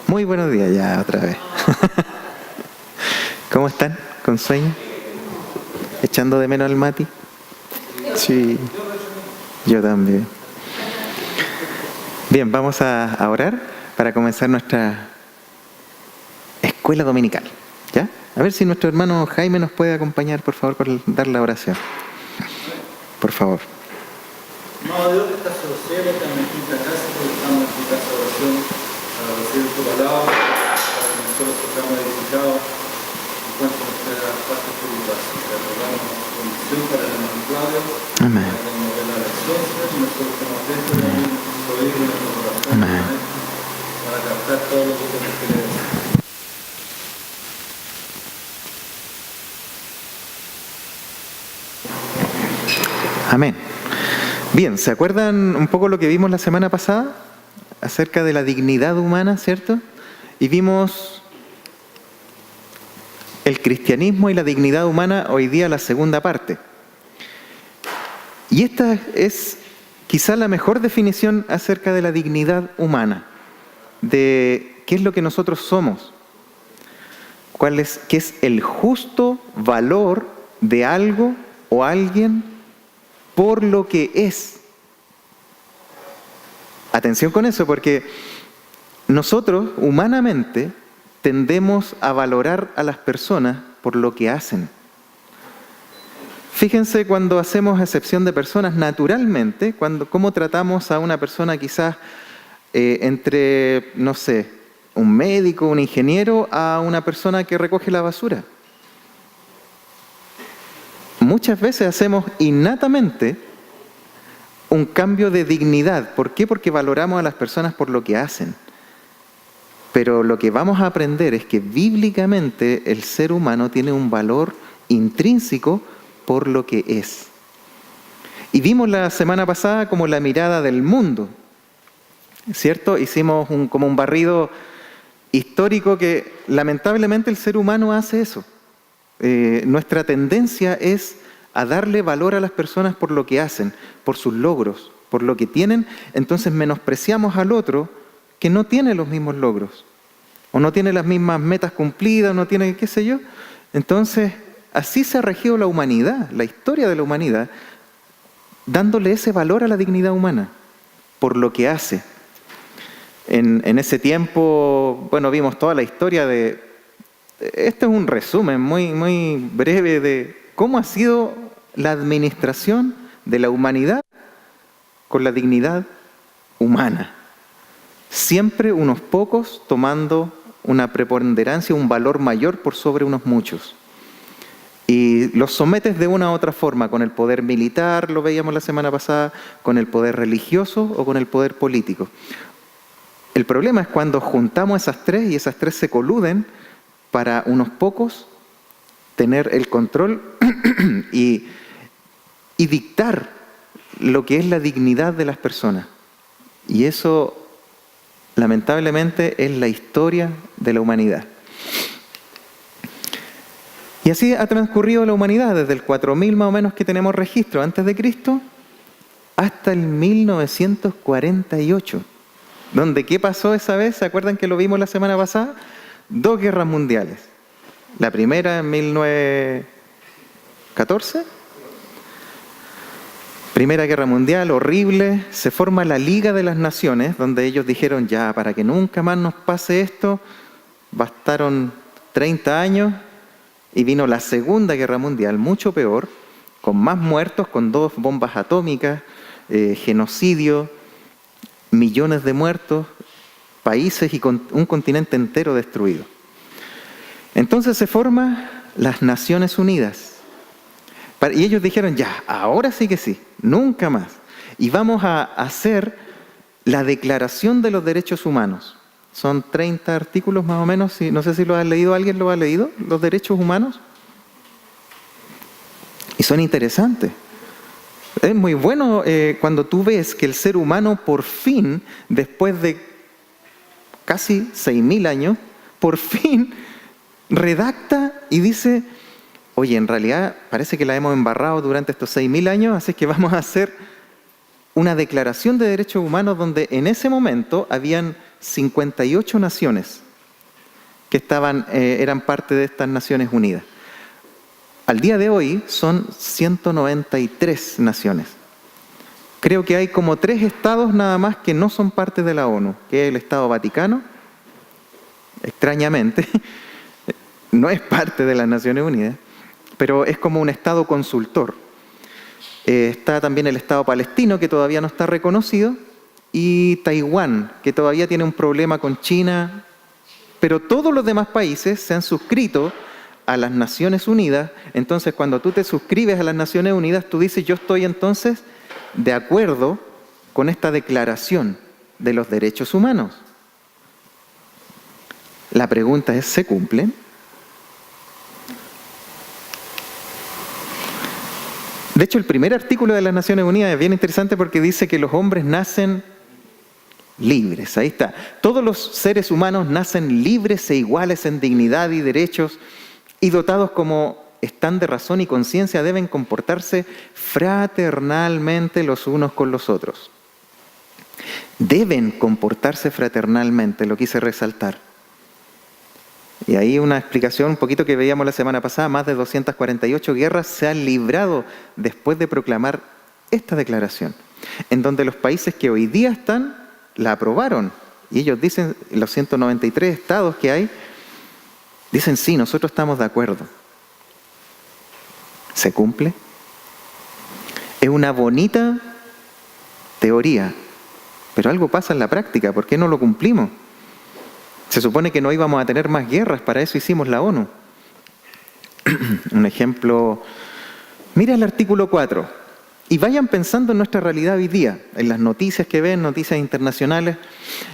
Muy buenos días ya otra vez. ¿Cómo están? ¿Con sueño? ¿Echando de menos al Mati? Sí, yo también. Bien, vamos a orar para comenzar nuestra escuela dominical. ¿Ya? A ver si nuestro hermano Jaime nos puede acompañar, por favor, con dar la oración. Por favor. Amado Dios que estás en los cielos, te amo en esta casa, porque estamos en tu casa de oración para recibir tu palabra, para que nosotros seamos edificados en cuanto a nuestra parte espiritual. Te rogamos condición para el hermano Claudio, Amén. para que nos dé la lección, Señor, y nosotros estemos atentos a nuestros oídos y nuestro corazón, Amén. para captar todo lo que tú nos quieres decir. Amén. Bien, ¿se acuerdan un poco lo que vimos la semana pasada? Acerca de la dignidad humana, ¿cierto? Y vimos el cristianismo y la dignidad humana hoy día la segunda parte. Y esta es quizá la mejor definición acerca de la dignidad humana, de qué es lo que nosotros somos, qué es el justo valor de algo o alguien por lo que es. Atención con eso, porque nosotros humanamente tendemos a valorar a las personas por lo que hacen. Fíjense cuando hacemos excepción de personas, naturalmente, cómo tratamos a una persona quizás entre, no sé, un médico, un ingeniero, a una persona que recoge la basura. Muchas veces hacemos innatamente un cambio de dignidad. ¿Por qué? Porque valoramos a las personas por lo que hacen. Pero lo que vamos a aprender es que bíblicamente el ser humano tiene un valor intrínseco por lo que es. Y vimos la semana pasada como la mirada del mundo, ¿cierto? Hicimos como un barrido histórico que lamentablemente el ser humano hace eso. Nuestra tendencia es a darle valor a las personas por lo que hacen, por sus logros, por lo que tienen. Entonces menospreciamos al otro que no tiene los mismos logros, o no tiene las mismas metas cumplidas, o no tiene qué sé yo. Entonces, así se ha regido la humanidad, la historia de la humanidad, dándole ese valor a la dignidad humana, por lo que hace. En ese tiempo, bueno, vimos toda la historia de... Este es un resumen muy, muy breve de cómo ha sido la administración de la humanidad con la dignidad humana. Siempre unos pocos tomando una preponderancia, un valor mayor por sobre unos muchos. Y los sometes de una u otra forma, con el poder militar, lo veíamos la semana pasada, con el poder religioso o con el poder político. El problema es cuando juntamos esas tres y esas tres se coluden para unos pocos tener el control y dictar lo que es la dignidad de las personas. Y eso, lamentablemente, es la historia de la humanidad. Y así ha transcurrido la humanidad desde el 4000 más o menos que tenemos registro antes de Cristo hasta el 1948. ¿Dónde qué pasó esa vez? ¿Se acuerdan que lo vimos la semana pasada? 2 guerras mundiales. La primera en 1914. Primera Guerra Mundial, horrible. Se forma la Liga de las Naciones, donde ellos dijeron, ya, para que nunca más nos pase esto, bastaron 30 años y vino la Segunda Guerra Mundial, mucho peor, con más muertos, con 2 bombas atómicas, genocidio, millones de muertos, países y un continente entero destruido. Entonces se forman las Naciones Unidas. Y ellos dijeron, ya, ahora sí que sí, nunca más. Y vamos a hacer la Declaración de los Derechos Humanos. Son 30 artículos más o menos, no sé si lo ha leído, ¿alguien lo ha leído? Los derechos humanos. Y son interesantes. Es muy bueno cuando tú ves que el ser humano por fin, después de casi 6.000 años, por fin redacta y dice, oye, en realidad parece que la hemos embarrado durante estos 6.000 años, así que vamos a hacer una declaración de derechos humanos donde en ese momento habían 58 naciones que eran parte de estas Naciones Unidas. Al día de hoy son 193 naciones. Creo que hay como 3 estados nada más que no son parte de la ONU, que es el Estado Vaticano, extrañamente, no es parte de las Naciones Unidas, pero es como un estado consultor. Está también el Estado palestino, que todavía no está reconocido, y Taiwán, que todavía tiene un problema con China, pero todos los demás países se han suscrito a las Naciones Unidas. Entonces, cuando tú te suscribes a las Naciones Unidas, tú dices, yo estoy entonces de acuerdo con esta declaración de los derechos humanos. La pregunta es, ¿se cumplen? De hecho, el primer artículo de las Naciones Unidas es bien interesante porque dice que los hombres nacen libres. Ahí está. Todos los seres humanos nacen libres e iguales en dignidad y derechos, y dotados como están de razón y conciencia, deben comportarse fraternalmente los unos con los otros. Deben comportarse fraternalmente, lo quise resaltar. Y ahí una explicación un poquito que veíamos la semana pasada, más de 248 guerras se han librado después de proclamar esta declaración, en donde los países que hoy día están, la aprobaron. Y ellos dicen, los 193 estados que hay, dicen, sí, nosotros estamos de acuerdo. ¿Se cumple? Es una bonita teoría, pero algo pasa en la práctica. ¿Por qué no lo cumplimos? Se supone que no íbamos a tener más guerras, para eso hicimos la ONU. Un ejemplo, mira el artículo 4, y vayan pensando en nuestra realidad hoy día, en las noticias que ven, noticias internacionales.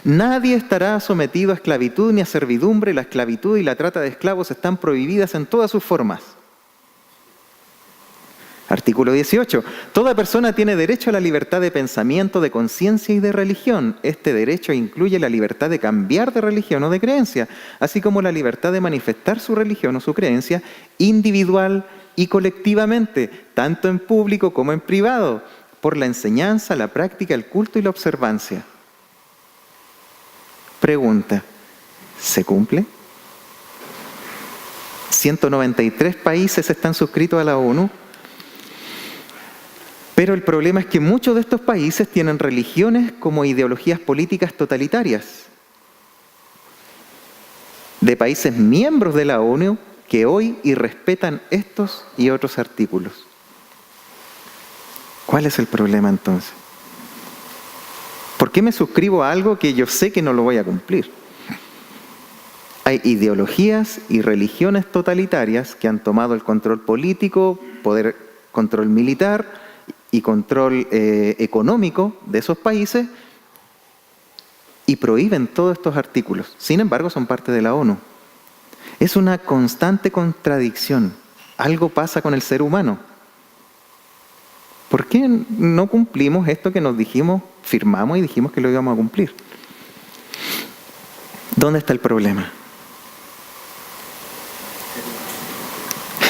Nadie estará sometido a esclavitud ni a servidumbre. La esclavitud y la trata de esclavos están prohibidas en todas sus formas. Artículo 18. Toda persona tiene derecho a la libertad de pensamiento, de conciencia y de religión. Este derecho incluye la libertad de cambiar de religión o de creencia, así como la libertad de manifestar su religión o su creencia individual y colectivamente, tanto en público como en privado, por la enseñanza, la práctica, el culto y la observancia. Pregunta, ¿se cumple? 193 países están suscritos a la ONU, pero el problema es que muchos de estos países tienen religiones como ideologías políticas totalitarias, de países miembros de la ONU que hoy irrespetan estos y otros artículos. ¿Cuál es el problema entonces? ¿Por qué me suscribo a algo que yo sé que no lo voy a cumplir? Hay ideologías y religiones totalitarias que han tomado el control político, control militar y control económico de esos países y prohíben todos estos artículos. Sin embargo, son parte de la ONU. Es una constante contradicción. Algo pasa con el ser humano. ¿Por qué no cumplimos esto que nos dijimos, firmamos y dijimos que lo íbamos a cumplir? ¿Dónde está el problema?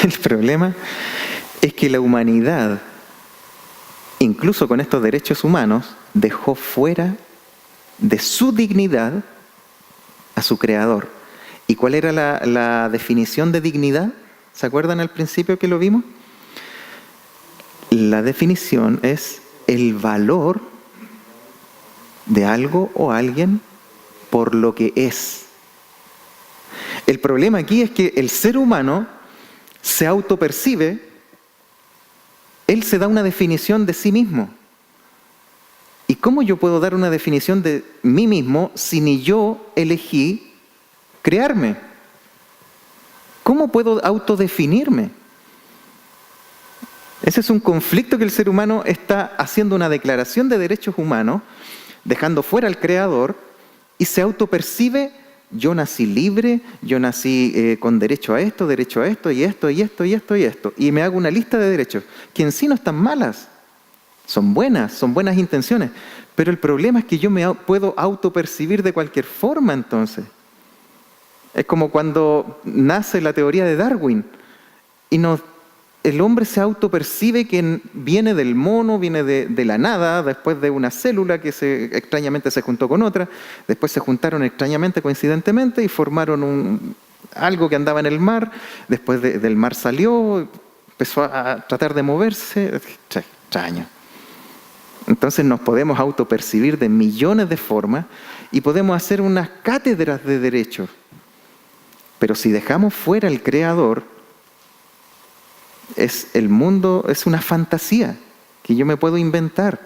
El problema es que la humanidad, incluso con estos derechos humanos, dejó fuera de su dignidad a su Creador. ¿Y cuál era la definición de dignidad? ¿Se acuerdan al principio que lo vimos? La definición es el valor de algo o alguien por lo que es. El problema aquí es que el ser humano se autopercibe, él se da una definición de sí mismo. ¿Y cómo yo puedo dar una definición de mí mismo si ni yo elegí crearme? ¿Cómo puedo autodefinirme? Ese es un conflicto que el ser humano está haciendo, una declaración de derechos humanos, dejando fuera al Creador, y se autopercibe: yo nací libre, yo nací con derecho a esto, y esto, y esto, y esto, y esto. Y me hago una lista de derechos, que en sí no están malas, son buenas intenciones. Pero el problema es que yo me puedo autopercibir de cualquier forma entonces. Es como cuando nace la teoría de Darwin y nos el hombre se autopercibe que viene del mono, viene de la nada, después de una célula que extrañamente se juntó con otra, después se juntaron extrañamente, coincidentemente, y formaron algo que andaba en el mar, después del mar salió, empezó a tratar de moverse, extraño. Entonces nos podemos autopercibir de millones de formas y podemos hacer unas cátedras de derechos. Pero si dejamos fuera el Creador, el mundo es una fantasía que yo me puedo inventar.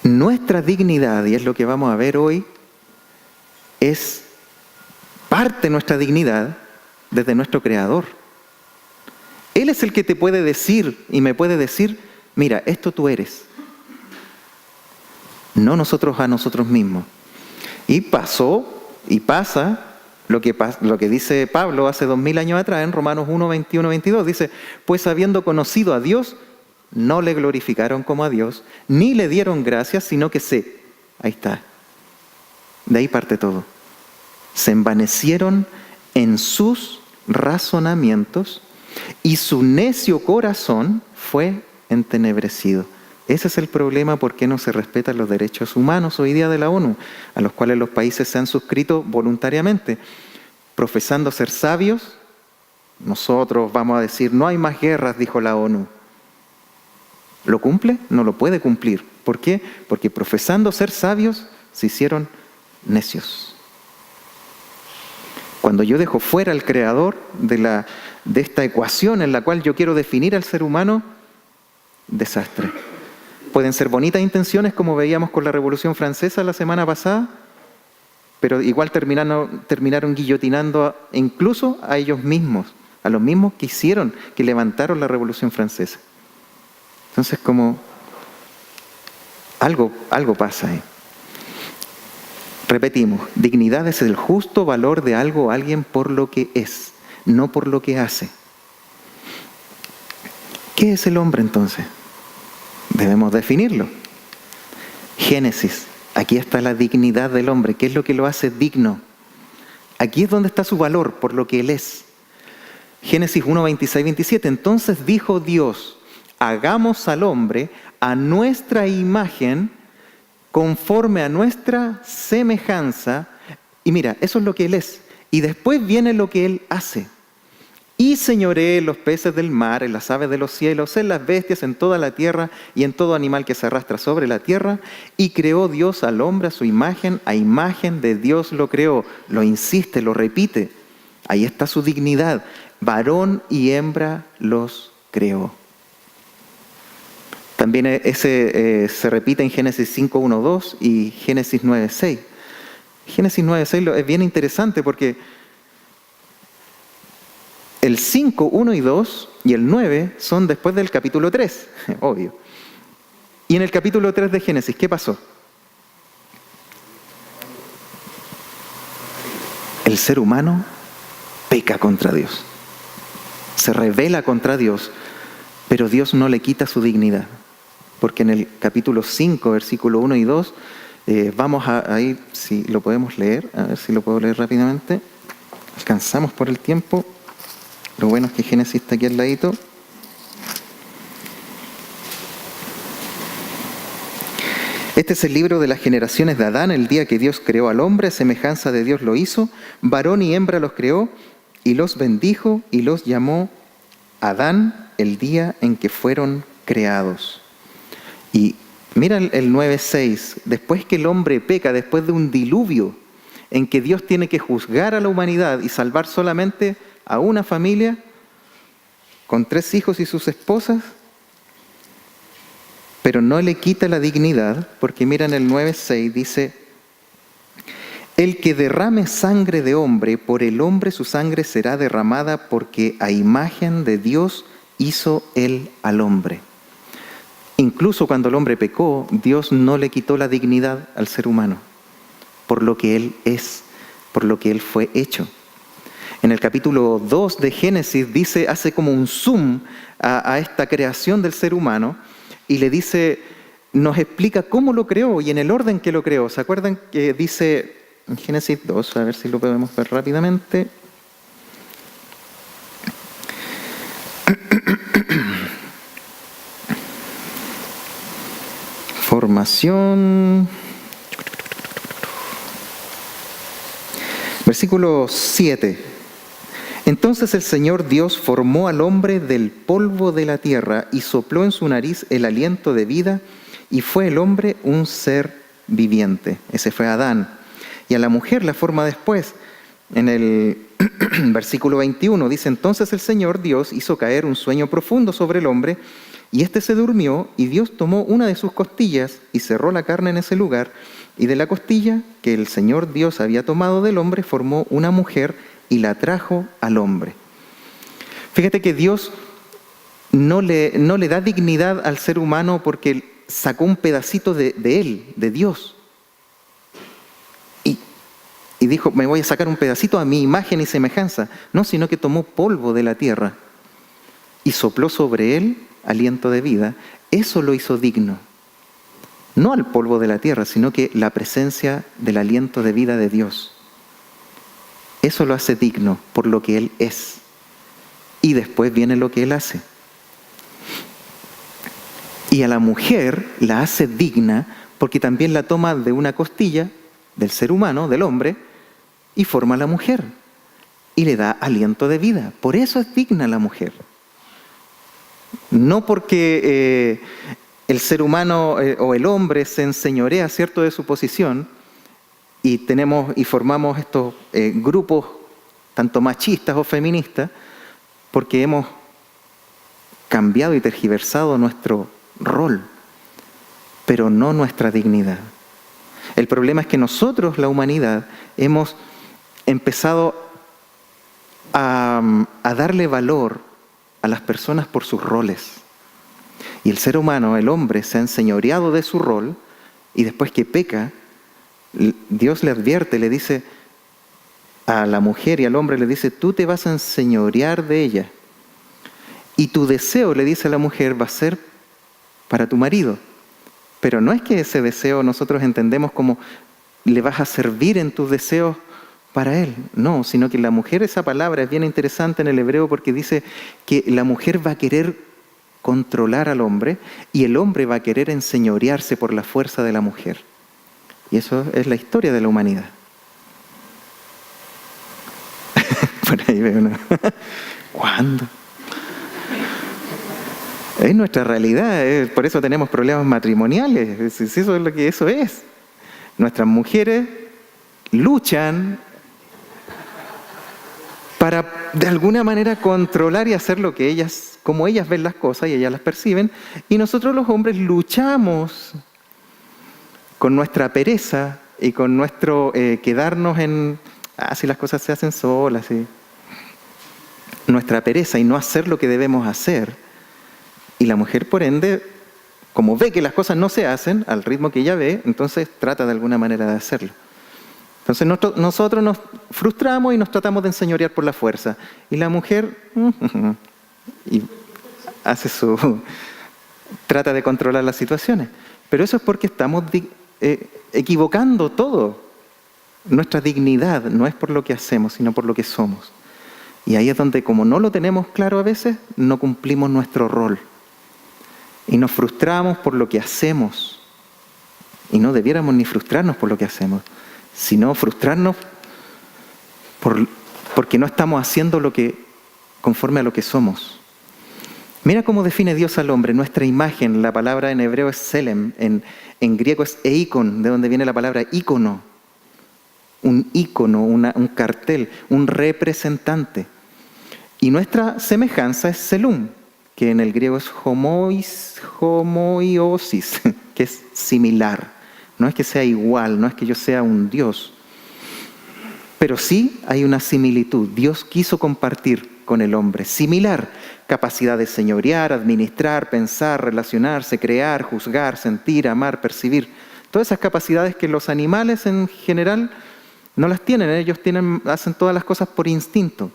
Nuestra dignidad, y es lo que vamos a ver hoy, es parte de nuestra dignidad desde nuestro Creador. Él es el que te puede decir y me puede decir, mira, esto tú eres. No nosotros a nosotros mismos. Y pasó y pasa lo que dice Pablo hace 2000 años atrás en Romanos 1, 21, 22. Dice, pues habiendo conocido a Dios, no le glorificaron como a Dios, ni le dieron gracias, sino que ahí está. De ahí parte todo. Se envanecieron en sus razonamientos y su necio corazón fue entenebrecido. Ese es el problema, por qué no se respetan los derechos humanos hoy día de la ONU, a los cuales los países se han suscrito voluntariamente. Profesando ser sabios, nosotros vamos a decir, no hay más guerras, dijo la ONU. ¿Lo cumple? No lo puede cumplir. ¿Por qué? Porque profesando ser sabios, se hicieron necios. Cuando yo dejo fuera al Creador de esta ecuación en la cual yo quiero definir al ser humano, desastre. Pueden ser bonitas intenciones, como veíamos con la Revolución Francesa la semana pasada, pero igual terminaron guillotinando incluso a ellos mismos, a los mismos que levantaron la Revolución Francesa. Entonces, como algo pasa ahí. Repetimos, dignidad es el justo valor de algo o alguien por lo que es, no por lo que hace. ¿Qué es el hombre entonces? Debemos definirlo. Génesis, aquí está la dignidad del hombre. ¿Qué es lo que lo hace digno? Aquí es donde está su valor, por lo que él es. Génesis 1, 26, 27. Entonces dijo Dios, hagamos al hombre a nuestra imagen, conforme a nuestra semejanza. Y mira, eso es lo que él es. Y después viene lo que él hace. Y señoree en los peces del mar, en las aves de los cielos, en las bestias, en toda la tierra y en todo animal que se arrastra sobre la tierra. Y creó Dios al hombre a su imagen, a imagen de Dios lo creó. Lo insiste, lo repite. Ahí está su dignidad. Varón y hembra los creó. También se repite en Génesis 5, 1, 2 y Génesis 9, 6. Génesis 9, 6 es bien interesante porque el 5, 1 y 2 y el 9 son después del capítulo 3, obvio. Y en el capítulo 3 de Génesis, ¿qué pasó? El ser humano peca contra Dios. Se rebela contra Dios, pero Dios no le quita su dignidad. Porque en el capítulo 5, versículo 1 y 2, vamos a ir, si lo podemos leer, a ver si lo puedo leer rápidamente. Alcanzamos por el tiempo. Lo bueno es que Génesis está aquí al ladito. Este es el libro de las generaciones de Adán, el día que Dios creó al hombre, a semejanza de Dios lo hizo, varón y hembra los creó, y los bendijo y los llamó Adán el día en que fueron creados. Y mira el 9:6, después que el hombre peca, después de un diluvio en que Dios tiene que juzgar a la humanidad y salvar solamente a una familia con 3 hijos y sus esposas, pero no le quita la dignidad, porque mira en el 9:6 dice, el que derrame sangre de hombre, por el hombre su sangre será derramada, porque a imagen de Dios hizo él al hombre. Incluso cuando el hombre pecó, Dios no le quitó la dignidad al ser humano, por lo que él es, por lo que él fue hecho. En el capítulo 2 de Génesis dice, hace como un zoom a esta creación del ser humano y le dice, nos explica cómo lo creó y en el orden que lo creó. ¿Se acuerdan que dice en Génesis 2? A ver si lo podemos ver rápidamente. Formación. Versículo 7. Entonces el Señor Dios formó al hombre del polvo de la tierra y sopló en su nariz el aliento de vida, y fue el hombre un ser viviente. Ese fue Adán. Y a la mujer la forma después. En el versículo 21 dice: entonces el Señor Dios hizo caer un sueño profundo sobre el hombre, y éste se durmió, y Dios tomó una de sus costillas y cerró la carne en ese lugar, y de la costilla que el Señor Dios había tomado del hombre formó una mujer y la trajo al hombre. Fíjate que Dios no le da dignidad al ser humano porque sacó un pedacito de él, de Dios. Y dijo: me voy a sacar un pedacito a mi imagen y semejanza. No, sino que tomó polvo de la tierra y sopló sobre él aliento de vida. Eso lo hizo digno. No al polvo de la tierra, sino que la presencia del aliento de vida de Dios. Eso lo hace digno por lo que Él es. Y después viene lo que Él hace. Y a la mujer la hace digna porque también la toma de una costilla del ser humano, del hombre, y forma a la mujer. Y le da aliento de vida. Por eso es digna la mujer. No porque el ser humano o el hombre se enseñorea, ¿cierto?, de su posición, y formamos estos grupos tanto machistas o feministas, porque hemos cambiado y tergiversado nuestro rol, pero no nuestra dignidad. El problema es que nosotros, la humanidad, hemos empezado a darle valor a las personas por sus roles. Y el ser humano, el hombre, se ha enseñoreado de su rol, y después que peca, Dios le advierte, le dice a la mujer y al hombre, le dice: tú te vas a enseñorear de ella. Y tu deseo, le dice a la mujer, va a ser para tu marido. Pero no es que ese deseo nosotros entendemos como le vas a servir en tus deseos para él. No, sino que la mujer, esa palabra es bien interesante en el hebreo porque dice que la mujer va a querer controlar al hombre y el hombre va a querer enseñorearse por la fuerza de la mujer. Y eso es la historia de la humanidad. Por ahí veo uno. ¿Cuándo? Es nuestra realidad, por eso tenemos problemas matrimoniales. Eso es lo que eso es. Nuestras mujeres luchan para de alguna manera controlar y hacer lo que ellas, como ellas ven las cosas y ellas las perciben, y nosotros los hombres luchamos con nuestra pereza y con nuestro quedarnos en, si las cosas se hacen solas, ¿sí? Nuestra pereza y no hacer lo que debemos hacer. Y la mujer, por ende, como ve que las cosas no se hacen al ritmo que ella ve, entonces trata de alguna manera de hacerlo. Entonces nosotros nos frustramos y nos tratamos de enseñorear por la fuerza. Y la mujer y hace trata de controlar las situaciones. Pero eso es porque estamos equivocando todo. Nuestra dignidad no es por lo que hacemos, sino por lo que somos. Y ahí es donde, como no lo tenemos claro a veces, no cumplimos nuestro rol. Y nos frustramos por lo que hacemos. Y no debiéramos ni frustrarnos por lo que hacemos, sino frustrarnos porque no estamos haciendo lo que conforme a lo que somos. Mira cómo define Dios al hombre, nuestra imagen. La palabra en hebreo es selem, en griego es eikon, de donde viene la palabra ícono. Un ícono, un cartel, un representante. Y nuestra semejanza es selum, que en el griego es homoiosis, que es similar. No es que sea igual, no es que yo sea un Dios. Pero sí hay una similitud. Dios quiso compartir con el hombre, similar, capacidad de señorear, administrar, pensar, relacionarse, crear, juzgar, sentir, amar, percibir. Todas esas capacidades que los animales en general no las tienen. Ellos hacen todas las cosas por instinto.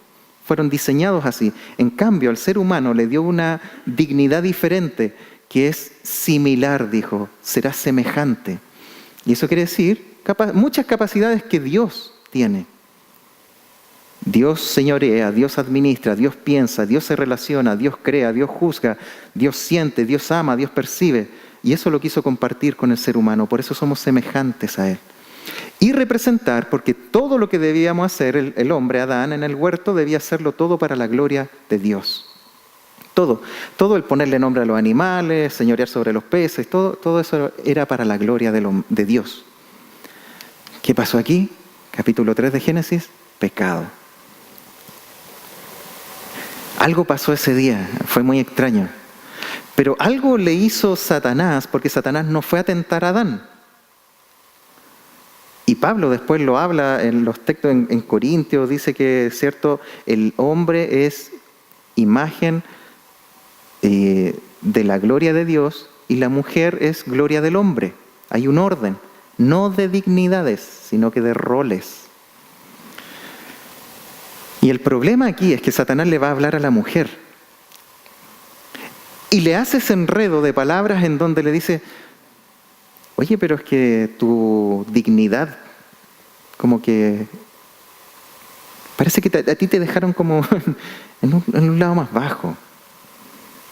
Fueron diseñados así. En cambio, al ser humano le dio una dignidad diferente, que es similar, dijo, será semejante. Y eso quiere decir muchas capacidades que Dios tiene. Dios señorea, Dios administra, Dios piensa, Dios se relaciona, Dios crea, Dios juzga, Dios siente, Dios ama, Dios percibe. y eso lo quiso compartir con el ser humano, por eso somos semejantes a Él. Y representar, porque todo lo que debíamos hacer el hombre, Adán, en el huerto, debía hacerlo todo para la gloria de Dios. Todo el ponerle nombre a los animales, señorear sobre los peces, todo eso era para la gloria de Dios. ¿Qué pasó aquí? Capítulo 3 de Génesis, pecado. Algo pasó ese día, fue muy extraño. Pero algo le hizo Satanás, porque Satanás no fue a tentar a Adán. Y Pablo después lo habla en los textos en Corintios, dice que, cierto, el hombre es imagen de la gloria de Dios y la mujer es gloria del hombre. Hay un orden, no de dignidades, sino que de roles. Y el problema aquí es que Satanás le va a hablar a la mujer. Y le hace ese enredo de palabras en donde le dice, oye, pero es que tu dignidad, como que parece que a ti te dejaron como en un lado más bajo.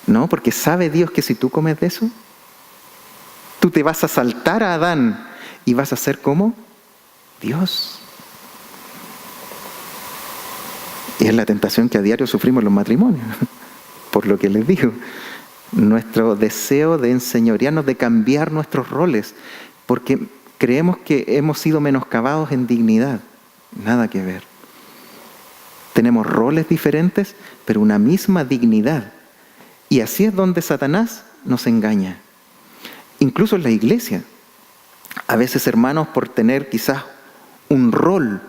No, porque sabe Dios que si tú comes de eso, tú te vas a saltar a Adán y vas a ser como Dios. Y es la tentación que a diario sufrimos en los matrimonios, por lo que les digo. Nuestro deseo de enseñorearnos, de cambiar nuestros roles, porque creemos que hemos sido menoscabados en dignidad. Nada que ver. Tenemos roles diferentes, pero una misma dignidad. Y así es donde Satanás nos engaña. Incluso en la iglesia. A veces, hermanos, por tener quizás un rol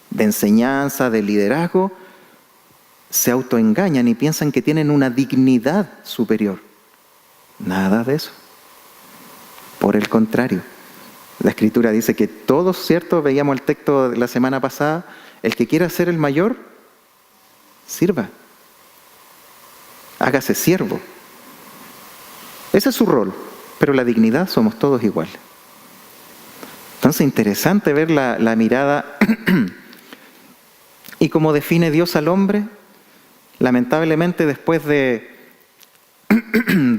de enseñanza, de liderazgo, se autoengañan y piensan que tienen una dignidad superior. Nada de eso. Por el contrario, la Escritura dice que todos, ¿cierto? Veíamos el texto de la semana pasada, el que quiera ser el mayor, sirva. Hágase siervo. Ese es su rol, pero la dignidad somos todos iguales. Entonces, interesante ver la mirada y cómo define Dios al hombre. Lamentablemente, después de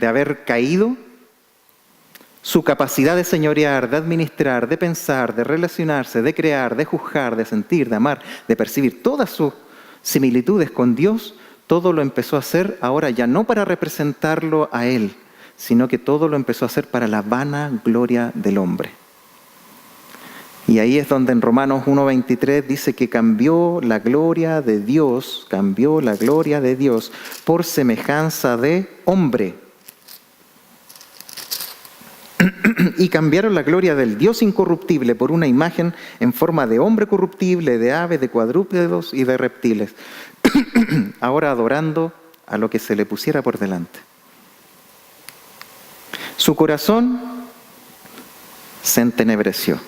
haber caído, su capacidad de señorear, de administrar, de pensar, de relacionarse, de crear, de juzgar, de sentir, de amar, de percibir todas sus similitudes con Dios, todo lo empezó a hacer ahora ya no para representarlo a Él, sino que todo lo empezó a hacer para la vana gloria del hombre. Y ahí es donde en Romanos 1:23 dice que cambió la gloria de Dios por semejanza de hombre. Y cambiaron la gloria del Dios incorruptible por una imagen en forma de hombre corruptible, de aves, de cuadrúpedos y de reptiles. Ahora adorando a lo que se le pusiera por delante. Su corazón se entenebreció,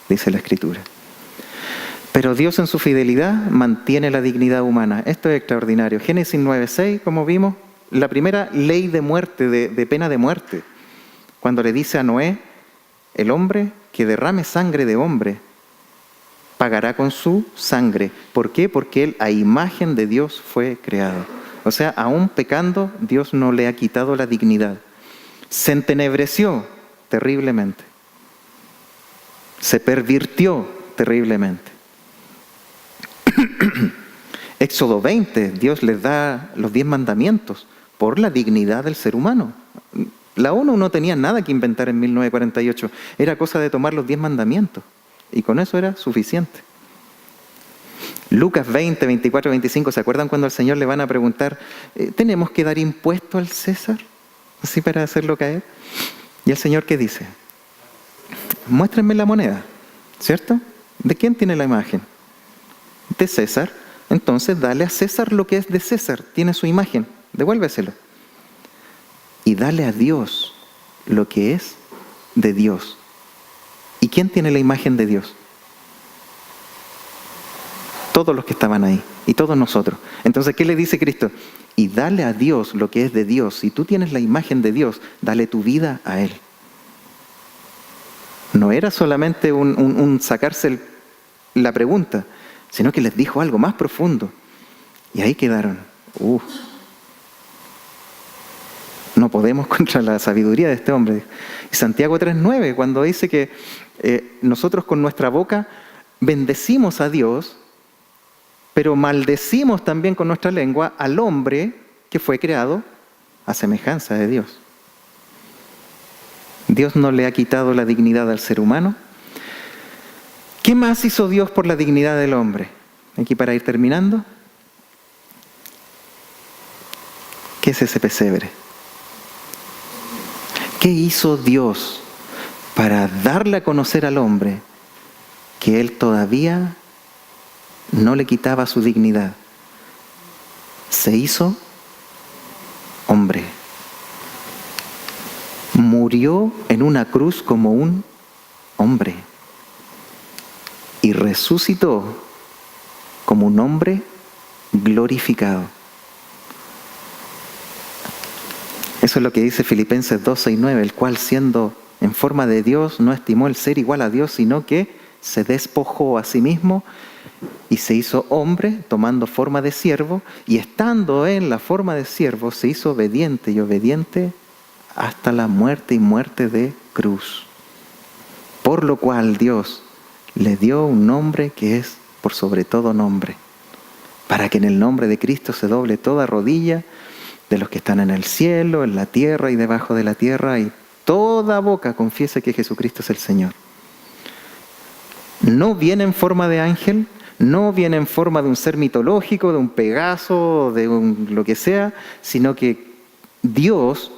dice la Escritura. Pero Dios en su fidelidad mantiene la dignidad humana. Esto es extraordinario. Génesis 9:6, como vimos, la primera ley de muerte, de pena de muerte. Cuando le dice a Noé, el hombre que derrame sangre de hombre, pagará con su sangre. ¿Por qué? Porque él a imagen de Dios fue creado. O sea, aún pecando, Dios no le ha quitado la dignidad. Se entenebreció terriblemente. Se pervirtió terriblemente. Éxodo 20, Dios les da los 10 mandamientos por la dignidad del ser humano. La ONU no tenía nada que inventar en 1948. Era cosa de tomar los 10 mandamientos. Y con eso era suficiente. Lucas 20, 24, 25, ¿se acuerdan cuando al Señor le van a preguntar, ¿tenemos que dar impuesto al César? Así para hacerlo caer. ¿Y el Señor qué dice? Muéstrenme la moneda, ¿cierto? ¿De quién tiene la imagen? De César. Entonces dale a César lo que es de César. Tiene su imagen, devuélveselo. Y dale a Dios lo que es de Dios. ¿Y quién tiene la imagen de Dios? Todos los que estaban ahí y todos nosotros. Entonces, ¿qué le dice Cristo? Y dale a Dios lo que es de Dios. Si tú tienes la imagen de Dios, dale tu vida a Él. No era solamente un sacarse la pregunta, sino que les dijo algo más profundo. Y ahí quedaron. no podemos contra la sabiduría de este hombre. Y Santiago 3:9, cuando dice que nosotros con nuestra boca bendecimos a Dios, pero maldecimos también con nuestra lengua al hombre que fue creado a semejanza de Dios. Dios no le ha quitado la dignidad al ser humano. ¿Qué más hizo Dios por la dignidad del hombre? Aquí para ir terminando. ¿Qué es ese pesebre? ¿Qué hizo Dios para darle a conocer al hombre que él todavía no le quitaba su dignidad? Se hizo hombre. Murió en una cruz como un hombre y resucitó como un hombre glorificado. Eso es lo que dice Filipenses 2:6-9, el cual siendo en forma de Dios no estimó el ser igual a Dios, sino que se despojó a sí mismo y se hizo hombre tomando forma de siervo, y estando en la forma de siervo se hizo obediente y obediente hasta la muerte y muerte de cruz. Por lo cual Dios le dio un nombre que es por sobre todo nombre, para que en el nombre de Cristo se doble toda rodilla de los que están en el cielo, en la tierra y debajo de la tierra, y toda boca confiese que Jesucristo es el Señor. No viene en forma de ángel, no viene en forma de un ser mitológico, de un Pegaso, de lo que sea, sino que Dios,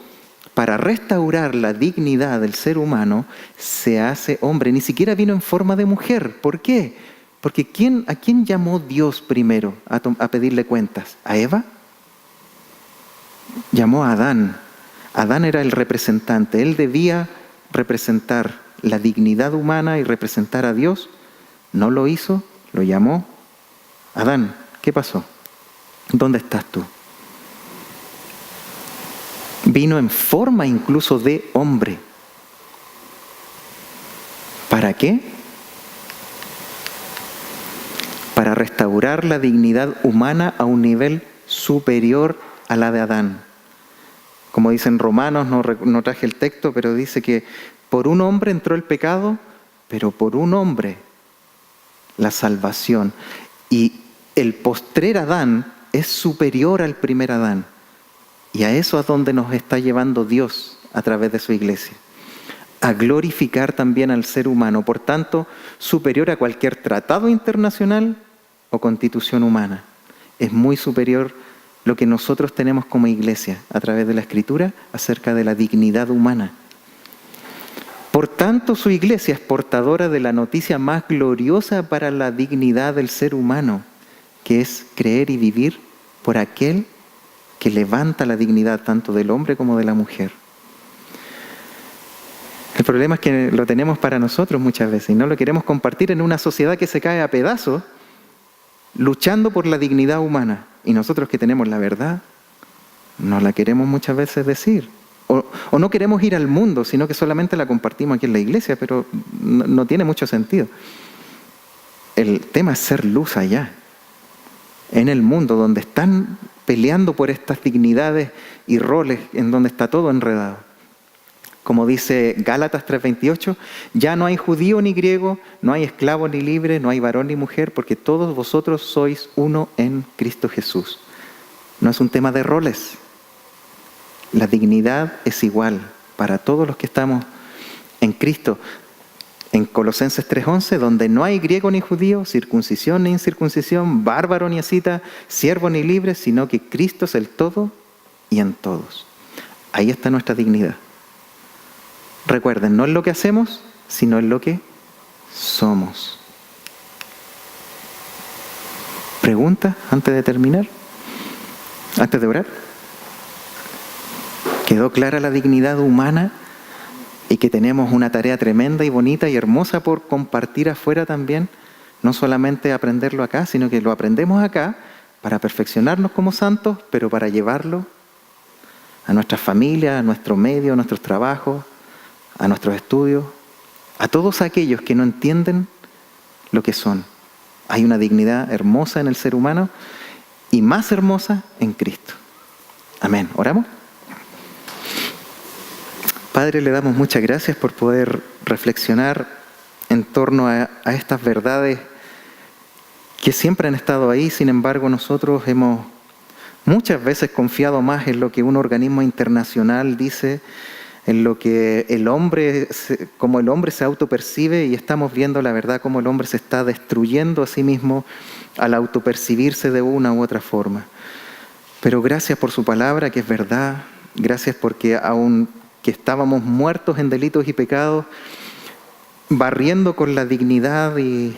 para restaurar la dignidad del ser humano, se hace hombre. Ni siquiera vino en forma de mujer. ¿Por qué? Porque ¿a quién llamó Dios primero a pedirle cuentas? ¿A Eva? Llamó a Adán. Adán era el representante. Él debía representar la dignidad humana y representar a Dios. No lo hizo, lo llamó. Adán, ¿qué pasó? ¿Dónde estás tú? Vino en forma incluso de hombre. ¿Para qué? Para restaurar la dignidad humana a un nivel superior a la de Adán. Como dice en Romanos, no traje el texto, pero dice que por un hombre entró el pecado, pero por un hombre la salvación. Y el postrer Adán es superior al primer Adán. Y a eso es donde nos está llevando Dios a través de su iglesia. A glorificar también al ser humano. Por tanto, superior a cualquier tratado internacional o constitución humana. Es muy superior lo que nosotros tenemos como iglesia a través de la Escritura acerca de la dignidad humana. Por tanto, su iglesia es portadora de la noticia más gloriosa para la dignidad del ser humano, que es creer y vivir por aquel que levanta la dignidad tanto del hombre como de la mujer. El problema es que lo tenemos para nosotros muchas veces y no lo queremos compartir en una sociedad que se cae a pedazos, luchando por la dignidad humana. Y nosotros que tenemos la verdad, no la queremos muchas veces decir. O no queremos ir al mundo, sino que solamente la compartimos aquí en la iglesia, pero no tiene mucho sentido. El tema es ser luz allá, en el mundo donde están peleando por estas dignidades y roles, en donde está todo enredado. Como dice Gálatas 3:28, ya no hay judío ni griego, no hay esclavo ni libre, no hay varón ni mujer, porque todos vosotros sois uno en Cristo Jesús. No es un tema de roles. La dignidad es igual para todos los que estamos en Cristo. En Colosenses 3:11, donde no hay griego ni judío, circuncisión ni incircuncisión, bárbaro ni escita, siervo ni libre, sino que Cristo es el todo y en todos. Ahí está nuestra dignidad. Recuerden, no es lo que hacemos, sino es lo que somos. ¿Pregunta antes de terminar? ¿Antes de orar? ¿Quedó clara la dignidad humana y que tenemos una tarea tremenda y bonita y hermosa por compartir afuera también? No solamente aprenderlo acá, sino que lo aprendemos acá para perfeccionarnos como santos, pero para llevarlo a nuestras familias, a nuestro medio, a nuestros trabajos, a nuestros estudios, a todos aquellos que no entienden lo que son. Hay una dignidad hermosa en el ser humano y más hermosa en Cristo. Amén. ¿Oramos? Padre, le damos muchas gracias por poder reflexionar en torno a estas verdades que siempre han estado ahí. Sin embargo, nosotros hemos muchas veces confiado más en lo que un organismo internacional dice, en lo que como el hombre se autopercibe, y estamos viendo la verdad como el hombre se está destruyendo a sí mismo al autopercibirse de una u otra forma. Pero gracias por su palabra, que es verdad. Gracias porque aun que estábamos muertos en delitos y pecados, barriendo con la dignidad y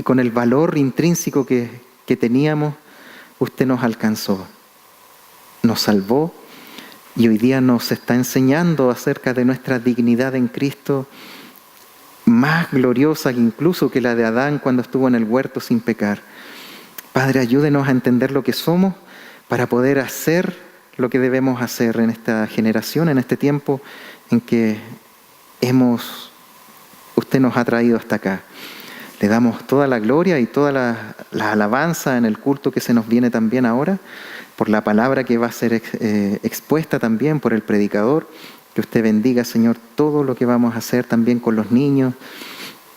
con el valor intrínseco que teníamos, usted nos alcanzó, nos salvó, y hoy día nos está enseñando acerca de nuestra dignidad en Cristo, más gloriosa incluso que la de Adán cuando estuvo en el huerto sin pecar. Padre, ayúdenos a entender lo que somos para poder hacer lo que debemos hacer en esta generación, en este tiempo en que usted nos ha traído hasta acá. Le damos toda la gloria y toda la alabanza en el culto que se nos viene también ahora, por la palabra que va a ser expuesta también por el predicador. Que usted bendiga, Señor, todo lo que vamos a hacer también con los niños,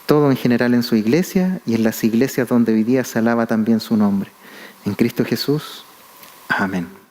todo en general en su iglesia y en las iglesias donde hoy día se alaba también su nombre. En Cristo Jesús. Amén.